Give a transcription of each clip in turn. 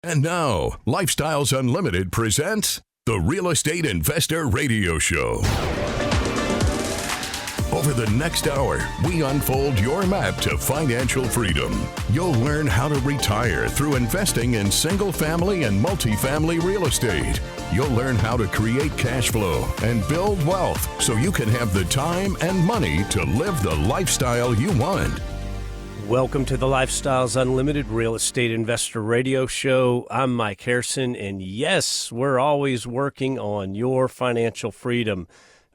And now, Lifestyles Unlimited presents the Real Estate Investor Radio Show. Over the next hour, we unfold your map to financial freedom. You'll learn how to retire through investing in single-family and multifamily real estate. You'll learn how to create cash flow and build wealth so you can have the time and money to live the lifestyle you want. Welcome to the Lifestyles Unlimited Real Estate Investor Radio Show. I'm Mike Harrison, and yes, we're always working on your financial freedom.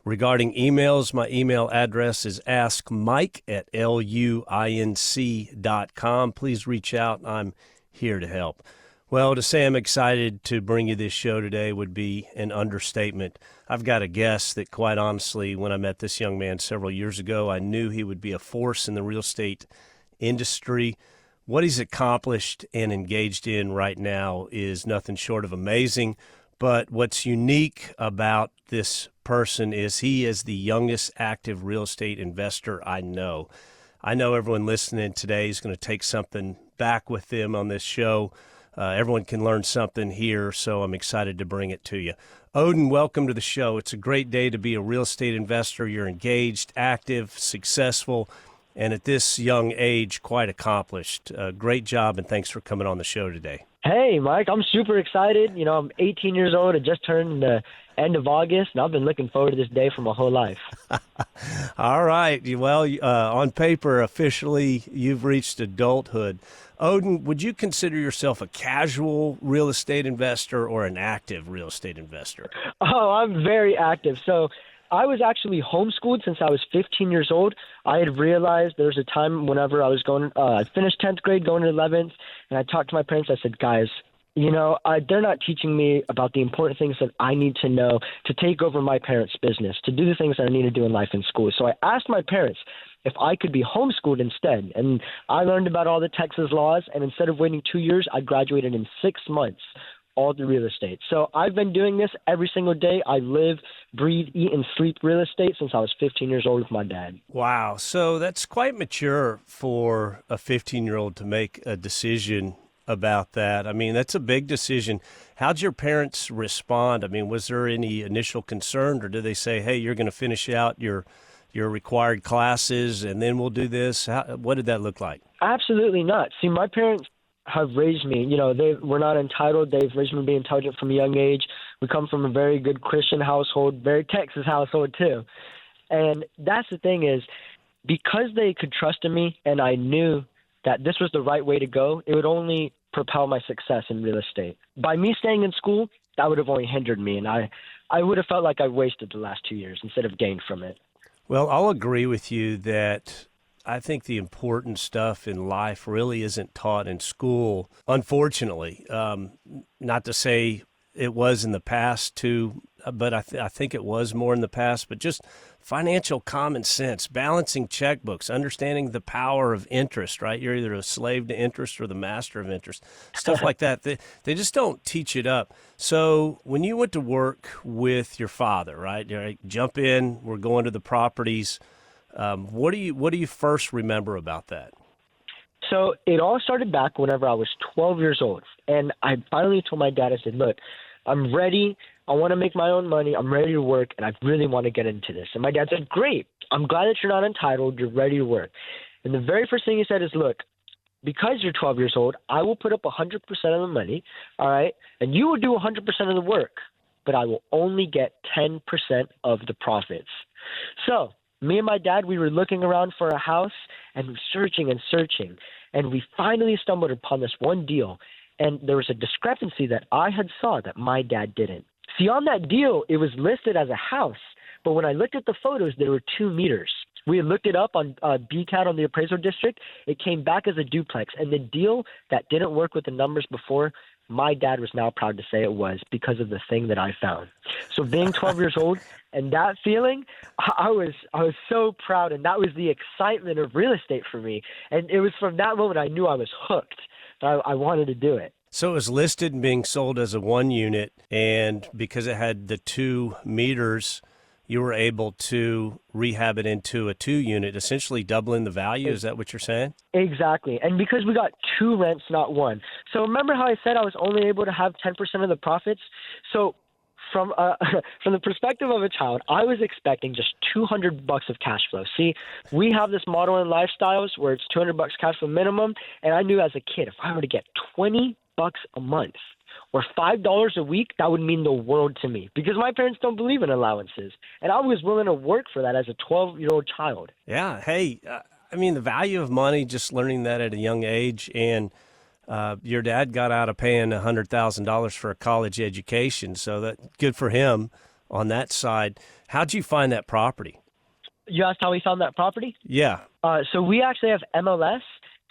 Regarding emails, my email address is askmike@luinc.com. Please reach out. I'm here to help. Well, to say I'm excited to bring you this show today would be an understatement. I've got a guest that, quite honestly, when I met this young man several years ago, I knew he would be a force in the real estate industry. What he's accomplished and engaged in right now is nothing short of amazing. But what's unique about this person is he is the youngest active real estate investor I know. I know everyone listening today is going to take something back with them on this show. Everyone can learn something here, so I'm excited to bring it to you. Odin, welcome to the show. It's a great day to be a real estate investor. You're engaged, active, successful, and at this young age, quite accomplished. Great job, and thanks for coming on the show today. Hey, Mike, I'm super excited. You know, I'm 18 years old. I just turned the end of August, and I've been looking forward to this day for my whole life. All right. Well, on paper, officially, you've reached adulthood. Odin, would you consider yourself a casual real estate investor or an active real estate investor? Oh, I'm very active. So I was actually homeschooled since I was 15 years old. I had realized there was a time whenever I was I finished 10th grade, going to 11th, and I talked to my parents. I said, guys, you know, they're not teaching me about the important things that I need to know to take over my parents' business, to do the things that I need to do in life in school. So I asked my parents if I could be homeschooled instead. And I learned about all the Texas laws, and instead of waiting 2 years, I graduated in 6 months. All the real estate. So I've been doing this every single day. I live, breathe, eat, and sleep real estate since I was 15 years old with my dad. Wow. So that's quite mature for a 15-year-old to make a decision about that. I mean, that's a big decision. How'd your parents respond? I mean, was there any initial concern, or did they say, hey, you're going to finish out your required classes and then we'll do this? What did that look like? Absolutely not. See, my parents have raised me. You know, we're not entitled. They've raised me to be intelligent from a young age. We come from a very good Christian household, very Texas household too. And that's the thing is, because they could trust in me and I knew that this was the right way to go, it would only propel my success in real estate. By me staying in school, that would have only hindered me, and I would have felt like I wasted the last 2 years instead of gained from it. Well, I'll agree with you that I think the important stuff in life really isn't taught in school, unfortunately. Not to say it was in the past too, but I think it was more in the past. But just financial common sense, balancing checkbooks, understanding the power of interest, right? You're either a slave to interest or the master of interest, stuff like that. They just don't teach it up. So when you went to work with your father, right, you're like, jump in, we're going to the properties. What do you first remember about that? So it all started back whenever I was 12 years old. And I finally told my dad, I said, look, I'm ready. I want to make my own money. I'm ready to work, and I really want to get into this. And my dad said, great. I'm glad that you're not entitled. You're ready to work. And the very first thing he said is, look, because you're 12 years old, I will put up 100% of the money, all right? And you will do 100% of the work, but I will only get 10% of the profits. So me and my dad, we were looking around for a house and searching, and we finally stumbled upon this one deal, and there was a discrepancy that I had saw that my dad didn't. See, on that deal, it was listed as a house, but when I looked at the photos, there were 2 meters. We had looked it up on BCAT on the appraisal district. It came back as a duplex, and the deal that didn't work with the numbers before, my dad was now proud to say it was because of the thing that I found. So being 12 years old and that feeling, I was so proud, and that was the excitement of real estate for me. And it was from that moment I knew I was hooked. I wanted to do it. So it was listed and being sold as a 1 unit, and because it had the 2 meters, you were able to rehab it into a 2-unit, essentially doubling the value. Is that what you're saying? Exactly. And because we got 2 rents, not 1. So remember how I said I was only able to have 10% of the profits? So from from the perspective of a child, I was expecting just $200 of cash flow. See, we have this model in Lifestyles where it's $200 cash flow minimum, and I knew as a kid if I were to get $20 a month or $5 a week, that would mean the world to me because my parents don't believe in allowances, and I was willing to work for that as a 12-year-old child. Yeah. Hey, I mean, the value of money, just learning that at a young age, and your dad got out of paying $100,000 for a college education, so that good for him on that side. How'd you find that property? You asked how we found that property? Yeah. So we actually have MLS,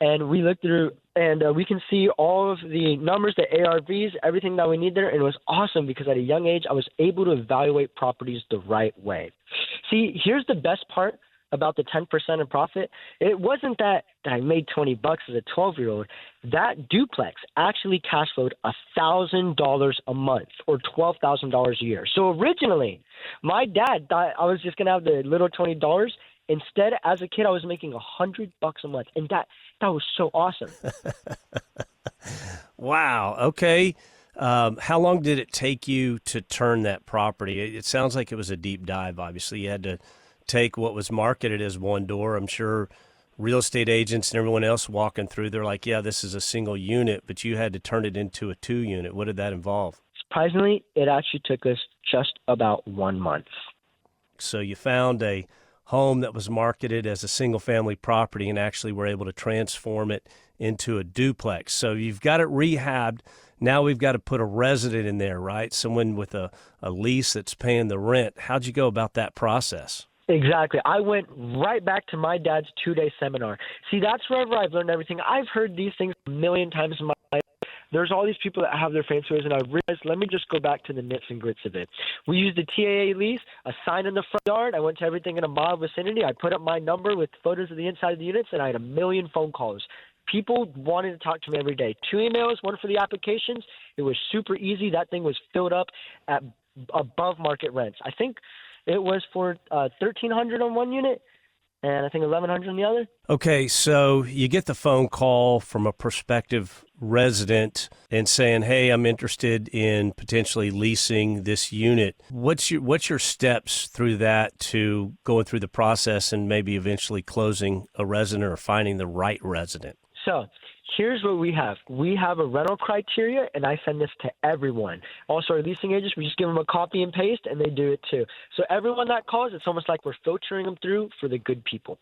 and we looked through, and we can see all of the numbers, the ARVs, everything that we need there. And it was awesome because at a young age, I was able to evaluate properties the right way. See, here's the best part about the 10% of profit. It wasn't that I made $20 as a 12-year-old. That duplex actually cash flowed $1,000 a month or $12,000 a year. So originally, my dad thought I was just going to have the little $20. Instead, as a kid, I was making $100 a month, and that was so awesome. Wow. Okay. How long did it take you to turn that property? It sounds like it was a deep dive. Obviously, you had to take what was marketed as one door. I'm sure real estate agents and everyone else walking through, they're like, yeah, this is a single unit, but you had to turn it into a 2-unit. What did that involve? Surprisingly, it actually took us just about 1 month. So you found a home that was marketed as a single-family property and actually were able to transform it into a duplex. So you've got it rehabbed. Now we've got to put a resident in there, right? Someone with a lease that's paying the rent. How'd you go about that process? Exactly. I went right back to my dad's 2-day seminar. See, that's wherever I've learned everything. I've heard these things a million times in my life. There's all these people that have their fancy ways, and I realized, let me just go back to the nits and grits of it. We used a TAA lease, a sign in the front yard. I went to everything in a mile vicinity. I put up my number with photos of the inside of the units, and I had 1 million phone calls. People wanted to talk to me every day. 2 emails, one for the applications. It was super easy. That thing was filled up at above market rents. I think it was for $1,300 on one unit, and I think $1,100 on the other. Okay, so you get the phone call from a prospective resident and saying, "Hey, I'm interested in potentially leasing this unit." What's your steps through that to going through the process and maybe eventually closing a resident or finding the right resident? So here's what we have. We have a rental criteria, and I send this to everyone. Also, our leasing agents, we just give them a copy and paste, and they do it too. So everyone that calls, it's almost like we're filtering them through for the good people.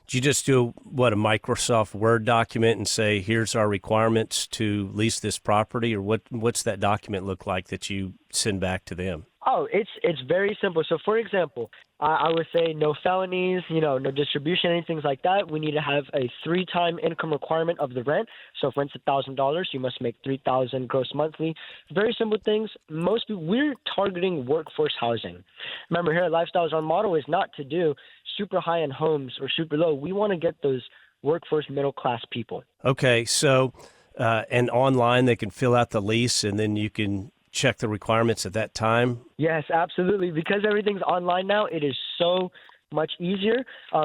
Do you just do, a Microsoft Word document and say, here's our requirements to lease this property, or what's that document look like that you send back to them? Oh, it's very simple. So, for example, I would say no felonies, no distribution, anything like that. We need to have a 3-time income requirement of the rent. So if rent's $1,000, you must make $3,000 gross monthly. Very simple things. Most people, we're targeting workforce housing. Remember, here at Lifestyles, our model is not to do super high-end homes or super low. We want to get those workforce middle-class people. Okay, so and online they can fill out the lease, and then you can check the requirements at that time? Yes, absolutely. Because everything's online now, it is so much easier.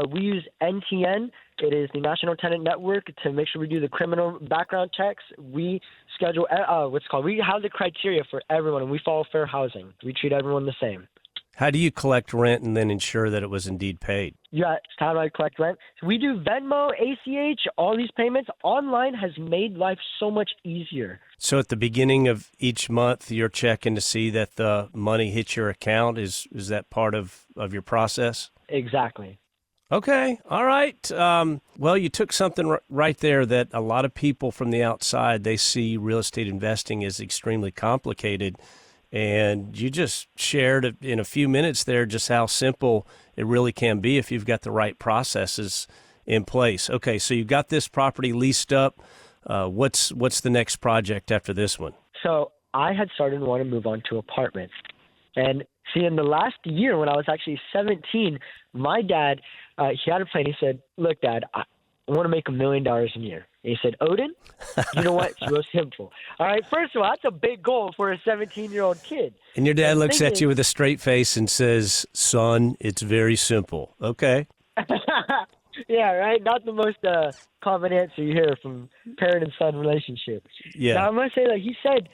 We use NTN. It is the National Tenant Network to make sure we do the criminal background checks. We schedule we have the criteria for everyone, and we follow fair housing. We treat everyone the same. How do you collect rent and then ensure that it was indeed paid? Yeah, how do I collect rent? So we do Venmo, ACH, all these payments. Online has made life so much easier. So at the beginning of each month, you're checking to see that the money hits your account. Is that part of your process? Exactly. Okay. All right. Well, you took something right there that a lot of people from the outside, they see real estate investing as extremely complicated. And you just shared in a few minutes there just how simple it really can be if you've got the right processes in place. Okay, so you've got this property leased up. What's the next project after this one? So I had started to want to move on to apartments. And see, in the last year when I was actually 17, my dad, he had a plan. He said, look, Dad, I want to make $1 million a year. And he said, Odin, you know what? It's real simple. All right, first of all, that's a big goal for a 17-year-old kid. And your dad looks at you with a straight face and says, son, it's very simple. Okay. Yeah, right? Not the most common answer you hear from parent and son relationship. Yeah. Now, I must say, like he said,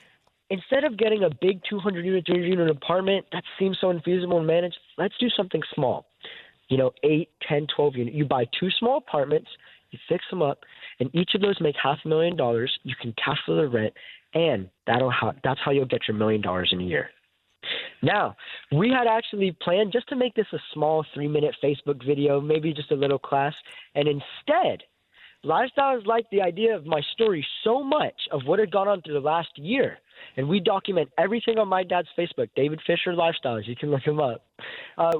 instead of getting a big 200-unit, 300-unit apartment that seems so infeasible and managed, let's do something small. 8, 10, 12 units. You buy 2 small apartments, you fix them up, and each of those make $500,000. You can cash flow the rent, and that's how you'll get your $1 million in a year. Now, we had actually planned just to make this a small 3-minute Facebook video, maybe just a little class, and instead, Lifestyles liked the idea of my story so much of what had gone on through the last year, and we document everything on my dad's Facebook, David Fisher Lifestyles. You can look him up.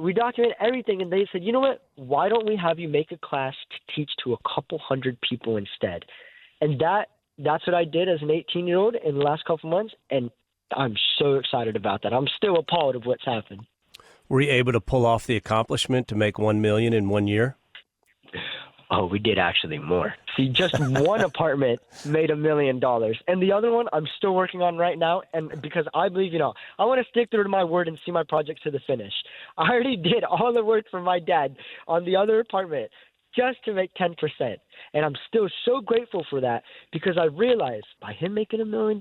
We document everything, and they said, you know what? Why don't we have you make a class to teach to a couple hundred people instead? And that's what I did as an 18-year-old in the last couple months, and I'm so excited about that. I'm still appalled of what's happened. Were you able to pull off the accomplishment to make $1 million in 1 year? Oh, we did actually more. See, just one apartment made $1 million. And the other one I'm still working on right now. And because I believe, I want to stick through to my word and see my project to the finish. I already did all the work for my dad on the other apartment just to make 10%. And I'm still so grateful for that because I realized by him making $1 million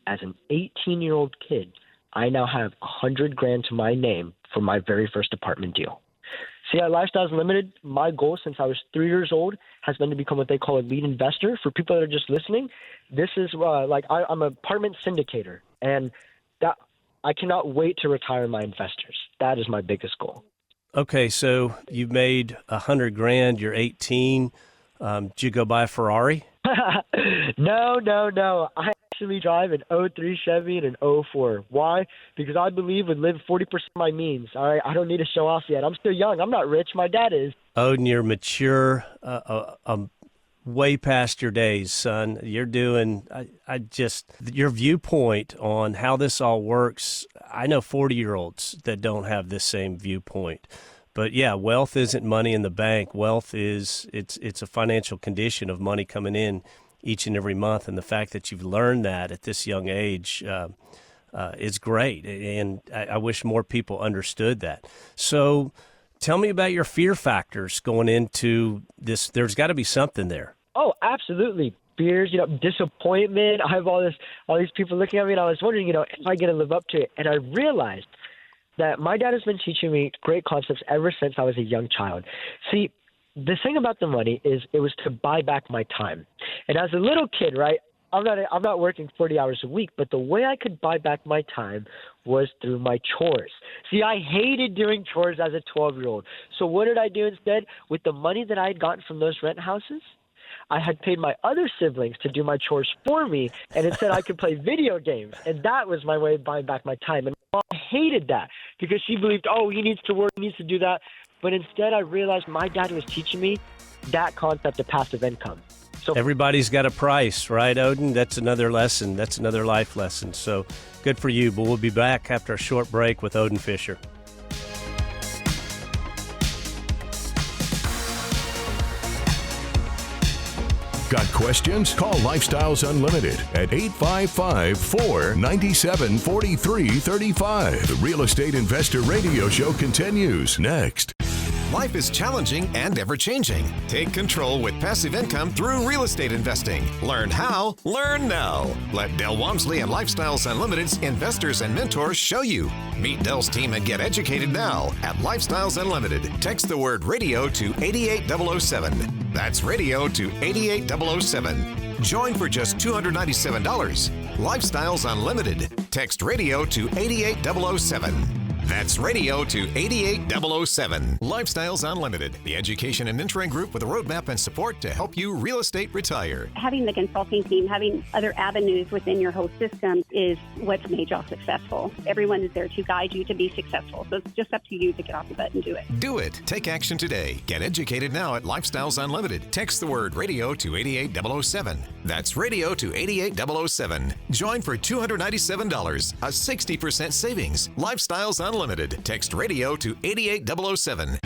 as an 18-year-old kid, I now have $100,000 to my name for my very first apartment deal. See, at Lifestyles Unlimited, my goal since I was 3 years old has been to become what they call a lead investor. For people that are just listening, this is I'm an apartment syndicator, and that I cannot wait to retire my investors. That is my biggest goal. Okay, so you've made $100,000. You're 18. Did you go buy a Ferrari? No. I actually drive an 03 Chevy and an 04. Why? Because I believe would live 40% of my means. All right, I don't need to show off yet. I'm still young. I'm not rich. My dad is. Odin, you're mature, way past your days, son. You're doing, your viewpoint on how this all works, I know 40-year-olds that don't have this same viewpoint. But yeah, wealth isn't money in the bank. Wealth is, it's a financial condition of money coming in each and every month. And the fact that you've learned that at this young age is great. And I wish more people understood that. So tell me about your fear factors going into this. There's got to be something there. Oh, absolutely. Fears, disappointment. I have all these people looking at me, and I was wondering, am I going to live up to it? And I realized that my dad has been teaching me great concepts ever since I was a young child. See, the thing about the money is it was to buy back my time. And as a little kid, right, I'm not working 40 hours a week, but the way I could buy back my time was through my chores. See, I hated doing chores as a 12-year-old. So what did I do instead? With the money that I had gotten from those rent houses, I had paid my other siblings to do my chores for me, and it said I could play video games. And that was my way of buying back my time. And my mom hated that because she believed, he needs to work, he needs to do that. But instead, I realized my dad was teaching me that concept of passive income. So everybody's got a price, right, Odin? That's another lesson. That's another life lesson. So good for you. But we'll be back after a short break with Odin Fisher. Got questions? Call Lifestyles Unlimited at 855-497-4335. The Real Estate Investor Radio Show continues next. Life is challenging and ever-changing. Take control with passive income through real estate investing. Learn how, learn now. Let Del Walmsley and Lifestyles Unlimited's investors and mentors show you. Meet Del's team and get educated now at Lifestyles Unlimited. Text the word radio to 88007. That's radio to 88007. Join for just $297. Lifestyles Unlimited. Text radio to 88007. That's radio to 88007. Lifestyles Unlimited, the education and mentoring group with a roadmap and support to help you real estate retire. Having the consulting team, having other avenues within your whole system is what's made y'all successful. Everyone is there to guide you to be successful. So it's just up to you to get off the butt and do it. Do it. Take action today. Get educated now at Lifestyles Unlimited. Text the word radio to 88007. That's radio to 88007. Join for $297, a 60% savings. Lifestyles Unlimited. Text radio to 88007.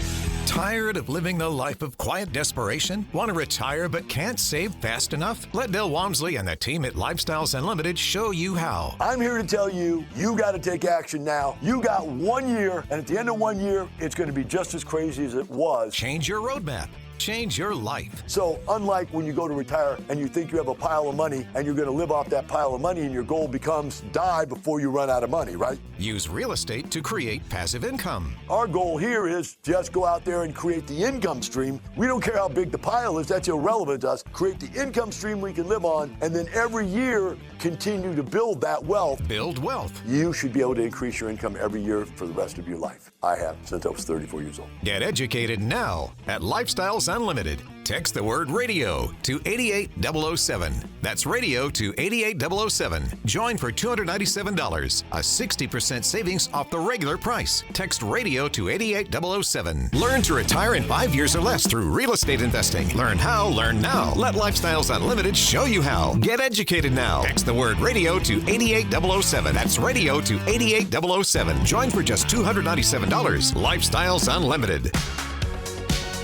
Tired of living the life of quiet desperation? Want to retire but can't save fast enough? Let Del Walmsley and the team at Lifestyles Unlimited show you how. I'm here to tell you, you got to take action now. You got 1 year, and at the end of 1 year, it's going to be just as crazy as it was. Change your roadmap. Change your life. So unlike when you go to retire and you think you have a pile of money and you're going to live off that pile of money and your goal becomes die before you run out of money, right? Use real estate to create passive income. Our goal here is just go out there and create the income stream. We don't care how big the pile is. That's irrelevant to us. Create the income stream we can live on, and then every year continue to build that wealth. Build wealth. You should be able to increase your income every year for the rest of your life. I have since I was 34 years old. Get educated now at Lifestyles Unlimited. Text the word radio to 88007. That's radio to 88007. Join for $297, a 60% savings off the regular price. Text radio to 88007. Learn to retire in 5 years or less through real estate investing. Learn how, learn now. Let Lifestyles Unlimited show you how. Get educated now. Text the word radio to 88007. That's radio to 88007. Join for just $297. Lifestyles Unlimited.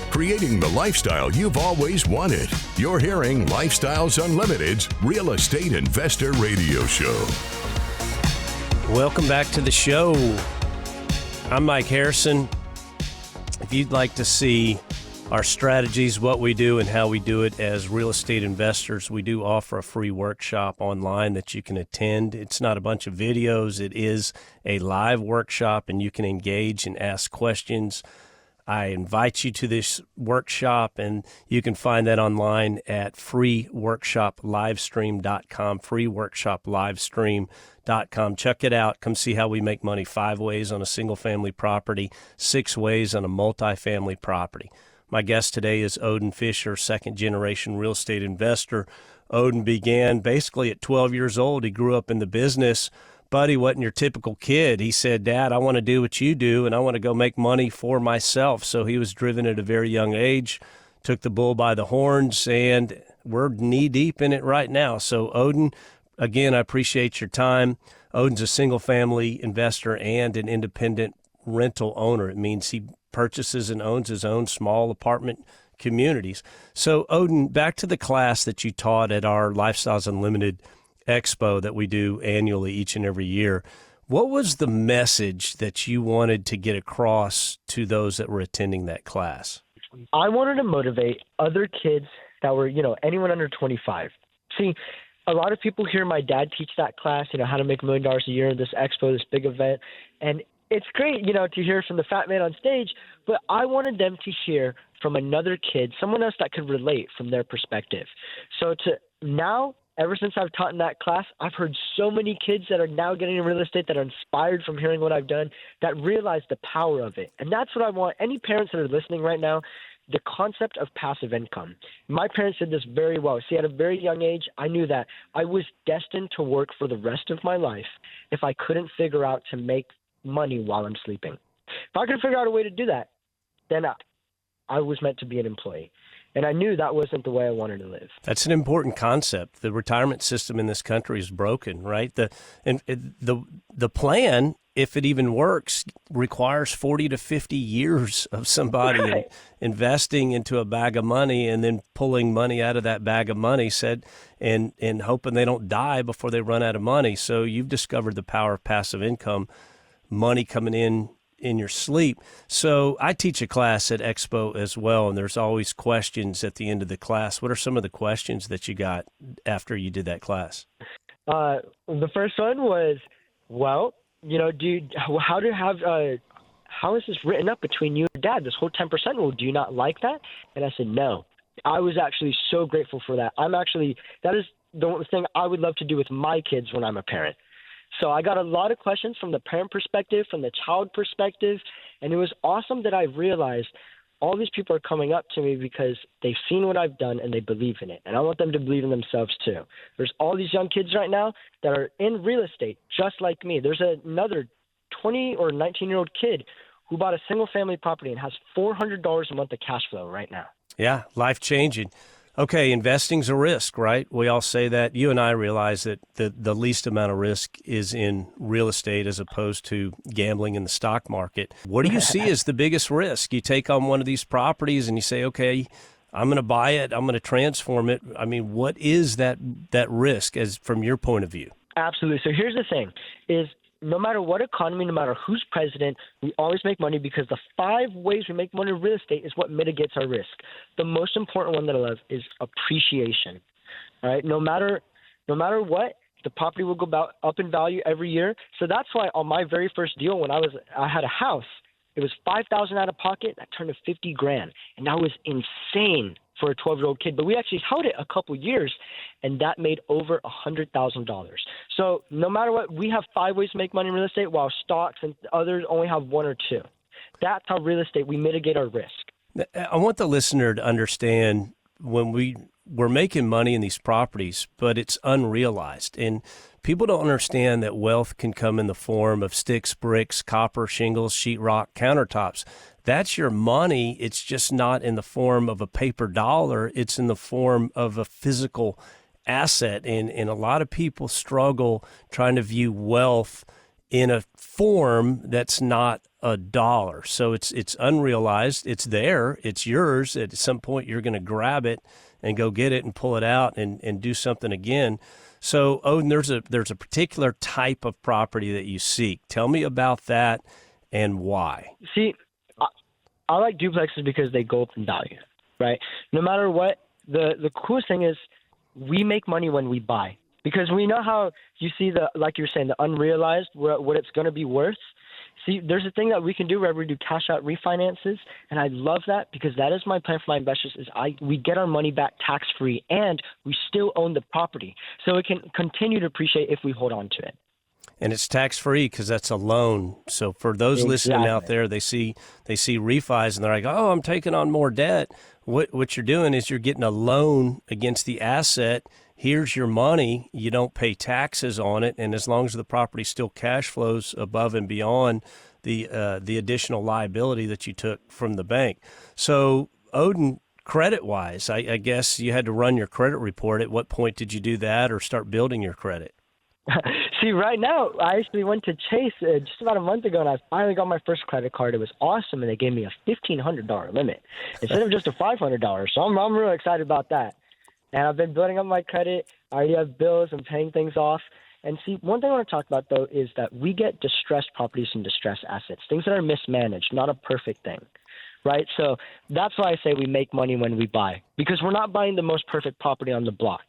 Creating the lifestyle you've always wanted. You're hearing Lifestyles Unlimited's Real Estate Investor Radio Show. Welcome back to the show. I'm Mike Harrison. If you'd like to see our strategies, what we do, and how we do it as real estate investors, we do offer a free workshop online that you can attend. It's not a bunch of videos. It is a live workshop, and you can engage and ask questions. I invite you to this workshop, and you can find that online at freeworkshoplivestream.com, freeworkshoplivestream.com. Check it out. Come see how we make money 5 ways on a single-family property, 6 ways on a multifamily property. My guest today is Odin Fisher, second-generation real estate investor. Odin began basically at 12 years old. He grew up in the business. Buddy wasn't your typical kid. He said, Dad, I want to do what you do, and I want to go make money for myself. So he was driven at a very young age, took the bull by the horns, and we're knee-deep in it right now. So, Odin, again, I appreciate your time. Odin's a single-family investor and an independent rental owner. It means he purchases and owns his own small apartment communities. So, Odin, back to the class that you taught at our Lifestyles Unlimited Expo that we do annually each and every year. What was the message that you wanted to get across to those that were attending that class? I wanted to motivate other kids that were, anyone under 25. See, a lot of people hear my dad teach that class, how to make $1 million a year in this expo, this big event. And it's great, to hear from the fat man on stage, but I wanted them to hear from another kid, someone else that could relate from their perspective. So ever since I've taught in that class, I've heard so many kids that are now getting in real estate that are inspired from hearing what I've done, that realize the power of it. And that's what I want. Any parents that are listening right now, the concept of passive income. My parents did this very well. See, at a very young age, I knew that I was destined to work for the rest of my life if I couldn't figure out to make money while I'm sleeping. If I could figure out a way to do that, then I was meant to be an employee. And I knew that wasn't the way I wanted to live. That's an important concept. The retirement system in this country is broken, right? The plan, if it even works, requires 40 to 50 years of somebody investing into a bag of money and then pulling money out of that bag of money, and hoping they don't die before they run out of money. So you've discovered the power of passive income, money coming in your sleep. So I teach a class at Expo as well, and there's always questions at the end of the class. What are some of the questions that you got after you did that class? The first one was, how is this written up between you and Dad? This whole 10% rule, do you not like that? And I said, no. I was actually so grateful for that. That is the thing I would love to do with my kids when I'm a parent. So I got a lot of questions from the parent perspective, from the child perspective, and it was awesome that I realized all these people are coming up to me because they've seen what I've done and they believe in it. And I want them to believe in themselves too. There's all these young kids right now that are in real estate just like me. There's another 20 or 19-year-old kid who bought a single-family property and has $400 a month of cash flow right now. Yeah, life-changing. Okay, investing's a risk, right? We all say that. You and I realize that the least amount of risk is in real estate as opposed to gambling in the stock market. What do you see as the biggest risk? You take on one of these properties and you say, okay, I'm going to buy it, I'm going to transform it. I mean, what is that risk as from your point of view? Absolutely. So here's the thing is no matter what economy, no matter who's president, we always make money because the 5 ways we make money in real estate is what mitigates our risk. The most important one that I love is appreciation. All right. No matter what, the property will go up in value every year. So that's why on my very first deal, when I had a house, it was $5,000 out of pocket. That turned to $50,000, and that was insane for a 12-year-old kid. But we actually held it a couple years, and that made over $100,000. So no matter what, we have 5 ways to make money in real estate, while stocks and others only have 1 or 2. That's how real estate, we mitigate our risk. I want the listener to understand when we're making money in these properties, but it's unrealized. And people don't understand that wealth can come in the form of sticks, bricks, copper, shingles, sheetrock, countertops. That's your money. It's just not in the form of a paper dollar. It's in the form of a physical asset. And a lot of people struggle trying to view wealth in a form that's not a dollar. So it's unrealized. It's there. It's yours. At some point, you're going to grab it and go get it and pull it out and do something again. So, Odin, there's a particular type of property that you seek. Tell me about that and why. See, I like duplexes because they go up in value, right? No matter what, the coolest thing is we make money when we buy. Because we know how you see like you're saying, the unrealized, what it's going to be worth. See, there's a thing that we can do where we do cash out refinances, and I love that because that is my plan for my investors is we get our money back tax-free, and we still own the property. So it can continue to appreciate if we hold on to it. And it's tax-free because that's a loan. So for those listening out there, they see refis and they're like, oh, I'm taking on more debt. What you're doing is you're getting a loan against the asset. Here's your money. You don't pay taxes on it. And as long as the property still cash flows above and beyond the additional liability that you took from the bank. So, Odin, credit-wise, I guess you had to run your credit report. At what point did you do that or start building your credit? See, right now, I actually went to Chase just about a month ago, and I finally got my first credit card. It was awesome, and they gave me a $1,500 limit instead of just a $500. So I'm really excited about that. And I've been building up my credit. I already have bills. I'm paying things off. And see, one thing I want to talk about, though, is that we get distressed properties and distressed assets, things that are mismanaged, not a perfect thing, right? So that's why I say we make money when we buy, because we're not buying the most perfect property on the block.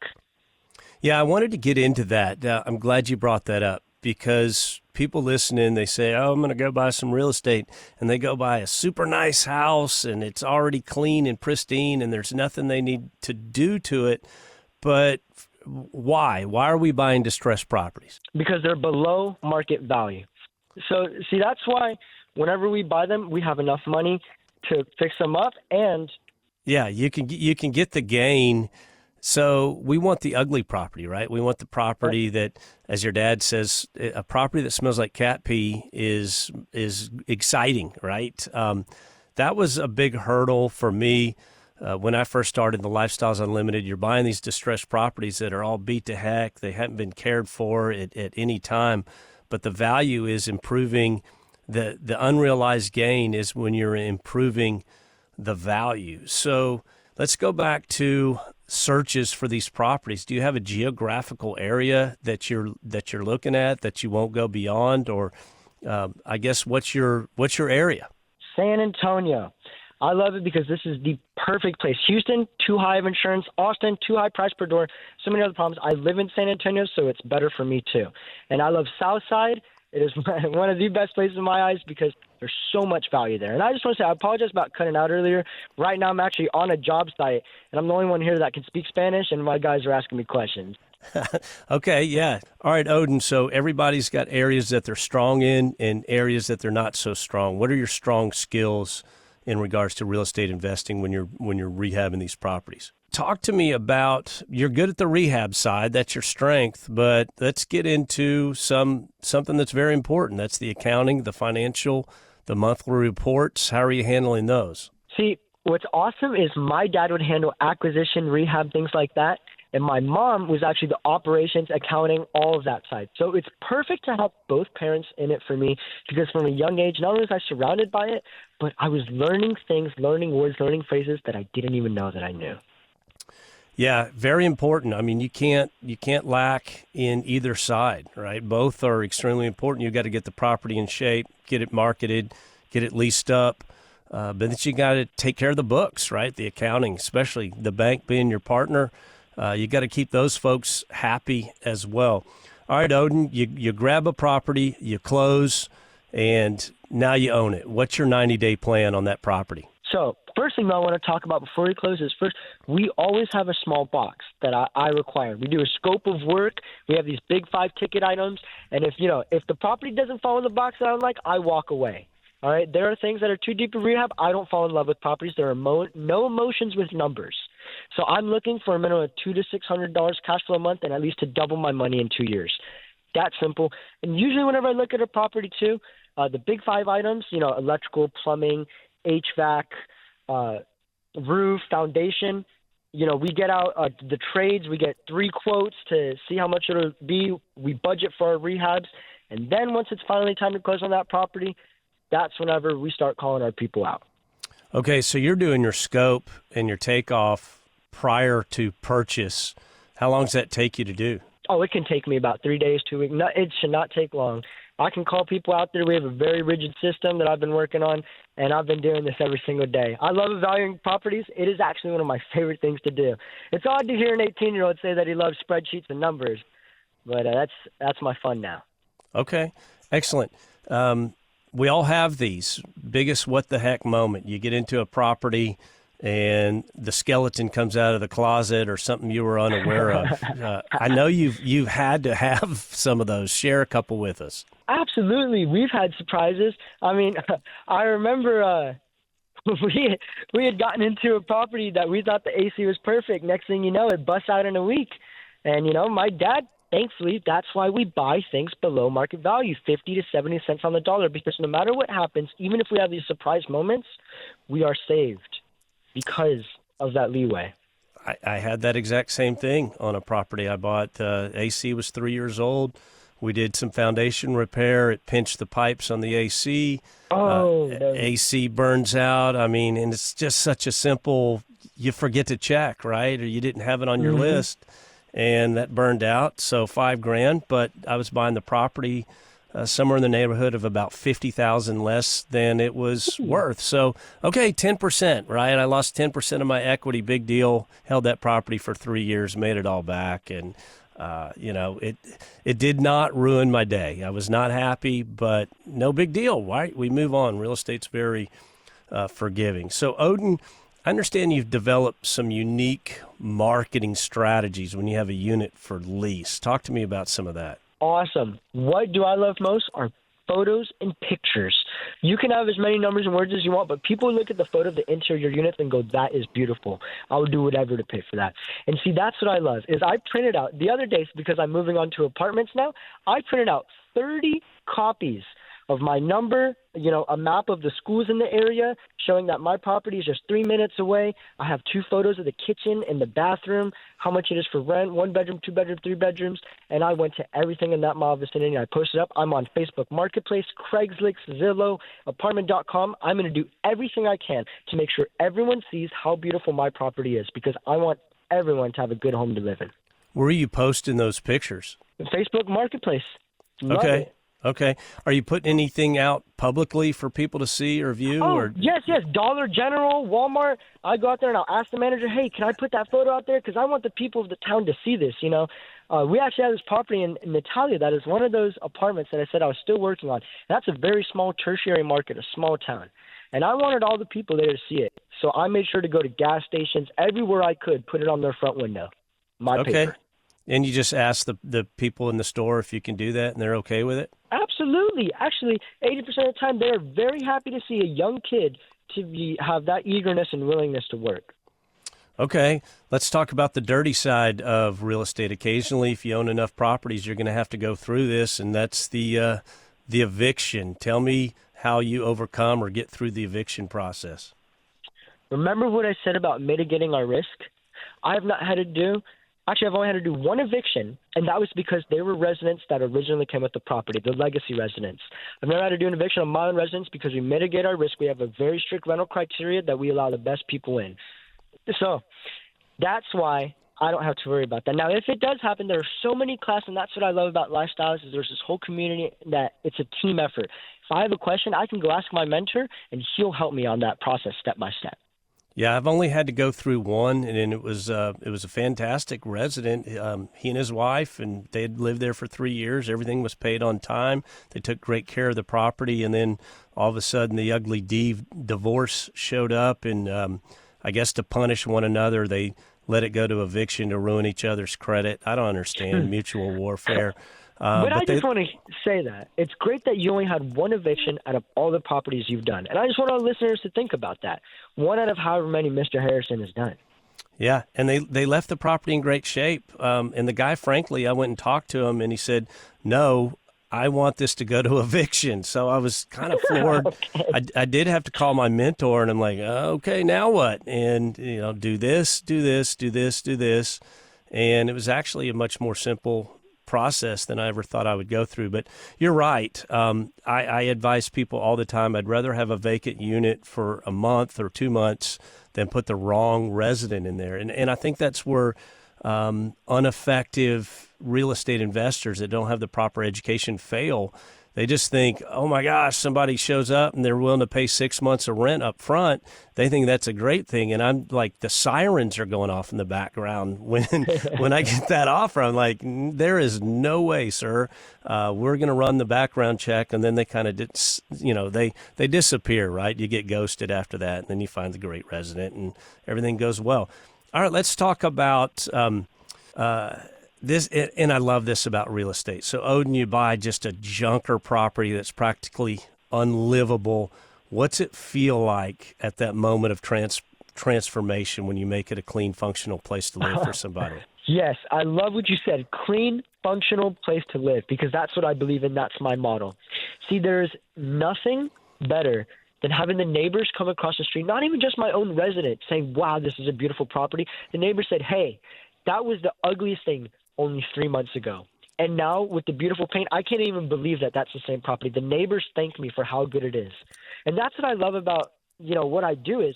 Yeah, I wanted to get into that. I'm glad you brought that up because people listening, they say, oh, I'm going to go buy some real estate, and they go buy a super nice house, and it's already clean and pristine, and there's nothing they need to do to it. But why? Why are we buying distressed properties? Because they're below market value. So, see, that's why whenever we buy them, we have enough money to fix them up, and yeah, you can get the gain. So we want the ugly property, right? We want the property that, as your dad says, a property that smells like cat pee is exciting, right? That was a big hurdle for me when I first started the Lifestyles Unlimited. You're buying these distressed properties that are all beat to heck. They haven't been cared for at any time, but the value is improving. The unrealized gain is when you're improving the value. So let's go back to searches for these properties. Do you have a geographical area that you're looking at that you won't go beyond, or I guess what's your area? San Antonio. I love it because this is the perfect place. Houston, too high of insurance. Austin, too high price per door. So many other problems. I live in San Antonio, so it's better for me too. And I love Southside. It is one of the best places in my eyes because there's so much value there. And I just want to say, I apologize about cutting out earlier. Right now, I'm actually on a job site, and I'm the only one here that can speak Spanish, and my guys are asking me questions. Okay, yeah. All right, Odin, so everybody's got areas that they're strong in and areas that they're not so strong. What are your strong skills in regards to real estate investing when you're rehabbing these properties? Talk to me about, you're good at the rehab side, that's your strength, but let's get into something that's very important. That's the accounting, the financial, the monthly reports. How are you handling those? See, What's awesome is my dad would handle acquisition, rehab, things like that. And my mom was actually the operations, accounting, all of that side. So it's perfect to have both parents in it for me because from a young age, not only was I surrounded by it, but I was learning things, learning words, learning phrases that I didn't even know that I knew. Yeah, very important. I mean, you can't lack in either side, right? Both are extremely important. You got to get the property in shape, get it marketed, get it leased up. But then you got to take care of the books, right? The accounting, especially the bank being your partner. You got to keep those folks happy as well. All right, Odin, you grab a property, you close, and now you own it. What's your 90-day plan on that property? So first thing I want to talk about before we close is first, we always have a small box that I require. We do a scope of work. We have these big 5-ticket items. And if the property doesn't fall in the box that I would like, I walk away. All right. There are things that are too deep in rehab. I don't fall in love with properties. There are no emotions with numbers. So I'm looking for a minimum of $200 to $600 cash flow a month and at least to double my money in 2 years. That simple. And usually whenever I look at a property too, the big 5 items, electrical, plumbing, HVAC, roof, foundation, we get out the trades. We get 3 quotes to see how much it'll be. We budget for our rehabs. And then once it's finally time to close on that property, that's whenever we start calling our people out. Okay, so you're doing your scope and your takeoff prior to purchase. How long does that take you to do? Oh, it can take me about 3 days, 2 weeks. No, it should not take long. I can call people out there. We have a very rigid system that I've been working on, and I've been doing this every single day. I love evaluating properties. It is actually one of my favorite things to do. It's odd to hear an 18-year-old say that he loves spreadsheets and numbers, but that's my fun now. Okay, excellent. We all have these biggest what the heck moment. You get into a property and the skeleton comes out of the closet or something you were unaware of. I know you've had to have some of those. Share a couple with us. Absolutely. We've had surprises. I mean, I remember we had gotten into a property that we thought the AC was perfect. Next thing you know, it busts out in a week. And, my dad, thankfully, that's why we buy things below market value, 50 to 70 cents on the dollar, because no matter what happens, even if we have these surprise moments, we are saved because of that leeway. I had that exact same thing on a property I bought. AC was 3 years old. We did some foundation repair. It pinched the pipes on the AC. AC burns out. I mean, and it's just such a simple, you forget to check, right? Or you didn't have it on your list. And that burned out, so $5,000. But I was buying the property somewhere in the neighborhood of about $50,000 less than it was worth. So, okay, 10%, right? I lost 10% of my equity. Big deal. Held that property for 3 years, made it all back, and it did not ruin my day. I was not happy, but no big deal, right? We move on. Real estate's very forgiving. So, Odin, I understand you've developed some unique marketing strategies when you have a unit for lease. Talk to me about some of that. Awesome. What do I love most are photos and pictures. You can have as many numbers and words as you want, but people look at the photo of the interior unit and go, that is beautiful. I would do whatever to pay for that. And see, that's what I love is I printed out the other day, because I'm moving on to apartments now, I printed out 30 copies of my number, a map of the schools in the area showing that my property is just 3 minutes away. I have 2 photos of the kitchen and the bathroom, how much it is for rent, 1 bedroom, 2 bedroom, 3 bedrooms. And I went to everything in that mile vicinity. I posted up. I'm on Facebook Marketplace, Craigslist, Zillow, apartment.com. I'm going to do everything I can to make sure everyone sees how beautiful my property is, because I want everyone to have a good home to live in. Where are you posting those pictures? Facebook Marketplace. Love it. Okay. Are you putting anything out publicly for people to see or view? Yes. Dollar General, Walmart. I go out there and I'll ask the manager, hey, can I put that photo out there? Because I want the people of the town to see this, We actually have this property in Natalia that is one of those apartments that I said I was still working on. That's a very small tertiary market, a small town. And I wanted all the people there to see it. So I made sure to go to gas stations, everywhere I could, put it on their front window. My paper. And you just ask the people in the store if you can do that, and they're okay with it? Absolutely. Actually, 80% of the time, they're very happy to see a young kid have that eagerness and willingness to work. Okay. Let's talk about the dirty side of real estate. Occasionally, if you own enough properties, you're going to have to go through this, and that's the eviction. Tell me how you overcome or get through the eviction process. Remember what I said about mitigating our risk? I've not had to do Actually, I've only had to do one eviction, and that was because they were residents that originally came with the property, the legacy residents. I've never had to do an eviction on my own residents because we mitigate our risk. We have a very strict rental criteria that we allow the best people in. So that's why I don't have to worry about that. Now, if it does happen, there are so many classes, and that's what I love about Lifestyles is there's this whole community that it's a team effort. If I have a question, I can go ask my mentor, and he'll help me on that process step by step. Yeah, I've only had to go through one, and it was a fantastic resident. He and his wife, and they had lived there for 3 years. Everything was paid on time. They took great care of the property, and then all of a sudden the ugly divorce showed up, and I guess to punish one another, they let it go to eviction to ruin each other's credit. I don't understand mutual warfare. But I just want to say that it's great that you only had one eviction out of all the properties you've done. And I just want our listeners to think about that. One out of however many Mr. Harrison has done. Yeah, and they left the property in great shape. And the guy, frankly, I went and talked to him, and he said, no, I want this to go to eviction. So I was kind of floored. Okay. I did have to call my mentor, and I'm like, okay, now what? And, do this, do this, do this, do this. And it was actually a much more simple process than I ever thought I would go through. But you're right. I advise people all the time, I'd rather have a vacant unit for a month or 2 months than put the wrong resident in there. And I think that's where ineffective real estate investors that don't have the proper education fail. They just think, oh my gosh, somebody shows up and they're willing to pay 6 months of rent up front. They think that's a great thing. And I'm like, the sirens are going off in the background when I get that offer. I'm like, there is no way, sir. We're going to run the background check. And then they kind of, they disappear, right? You get ghosted after that. And then you find the great resident and everything goes well. All right, let's talk about this, and I love this about real estate. So, Odin, you buy just a junker property that's practically unlivable. What's it feel like at that moment of transformation when you make it a clean, functional place to live for somebody? Yes, I love what you said. Clean, functional place to live, because that's what I believe in. That's my model. See, there's nothing better than having the neighbors come across the street, not even just my own resident, saying, wow, this is a beautiful property. The neighbor said, hey, that was the ugliest thing only 3 months ago. And now with the beautiful paint, I can't even believe that that's the same property. The neighbors thank me for how good it is. And that's what I love about, what I do is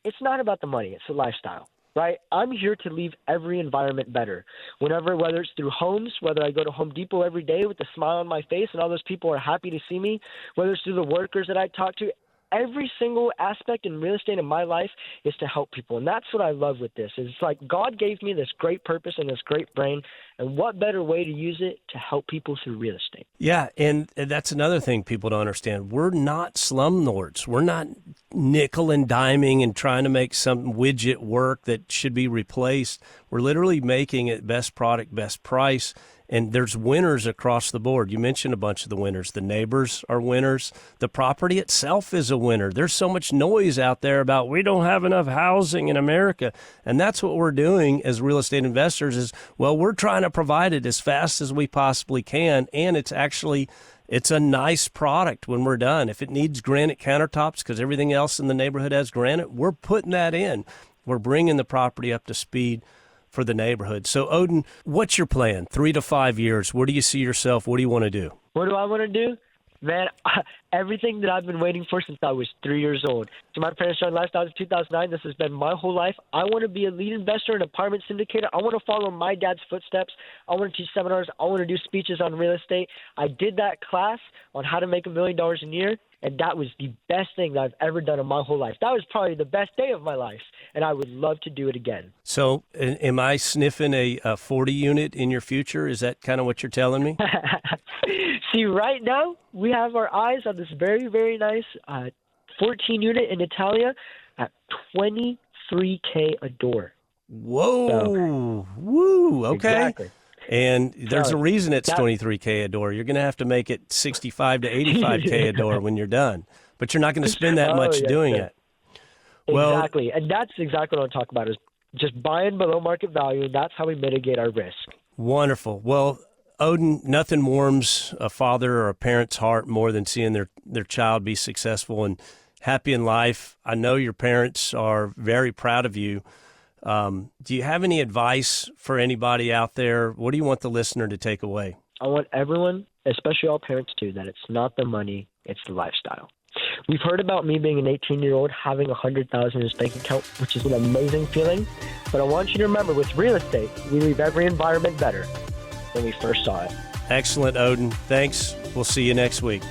it's not about the money. It's the lifestyle, right? I'm here to leave every environment better. Whether it's through homes, whether I go to Home Depot every day with a smile on my face and all those people are happy to see me, whether it's through the workers that I talk to, every single aspect in real estate in my life is to help people. And that's what I love with this. It's like God gave me this great purpose and this great brain. And what better way to use it to help people through real estate? Yeah, and that's another thing people don't understand. We're not slumlords. We're not nickel and diming and trying to make some widget work that should be replaced. We're literally making it best product, best price. And there's winners across the board. You mentioned a bunch of the winners. The neighbors are winners. The property itself is a winner. There's so much noise out there about we don't have enough housing in America. And that's what we're doing as real estate investors is, well, we're trying to provide it as fast as we possibly can. And it's a nice product when we're done. If it needs granite countertops because everything else in the neighborhood has granite, we're putting that in. We're bringing the property up to speed for the neighborhood. So, Odin, what's your plan? 3 to 5 years. Where do you see yourself? What do you want to do? What do I want to do? Man, everything that I've been waiting for since I was 3 years old. So my parents started Lifestyles in 2009. This has been my whole life. I want to be a lead investor, an apartment syndicator. I want to follow my dad's footsteps. I want to teach seminars. I want to do speeches on real estate. I did that class on how to make $1 million a year, and that was the best thing that I've ever done in my whole life. That was probably the best day of my life, and I would love to do it again. So am I sniffing a 40 unit in your future? Is that kind of what you're telling me? See, right now, we have our eyes on this very, very nice 14 unit in Italia at $23K a door. Whoa. So, woo. Okay. Exactly. And there's a reason it's $23K a door. You're going to have to make it $65 to $85K a door when you're done. But you're not going to spend that much doing it. Well, exactly. And that's exactly what I'm talking about is just buying below market value. And that's how we mitigate our risk. Wonderful. Well, Odin, nothing warms a father or a parent's heart more than seeing their child be successful. And happy in life. I know your parents are very proud of you. Do you have any advice for anybody out there? What do you want the listener to take away? I want everyone, especially all parents too, that it's not the money, it's the lifestyle. We've heard about me being an 18-year-old having $100,000 in his bank account, which is an amazing feeling. But I want you to remember, with real estate, we leave every environment better than we first saw it. Excellent, Odin. Thanks. We'll see you next week.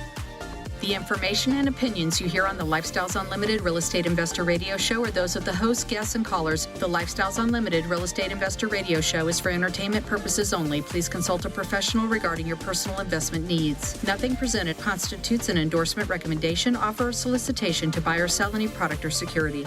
The information and opinions you hear on the Lifestyles Unlimited Real Estate Investor Radio Show are those of the hosts, guests, and callers. The Lifestyles Unlimited Real Estate Investor Radio Show is for entertainment purposes only. Please consult a professional regarding your personal investment needs. Nothing presented constitutes an endorsement, recommendation, offer, or solicitation to buy or sell any product or security.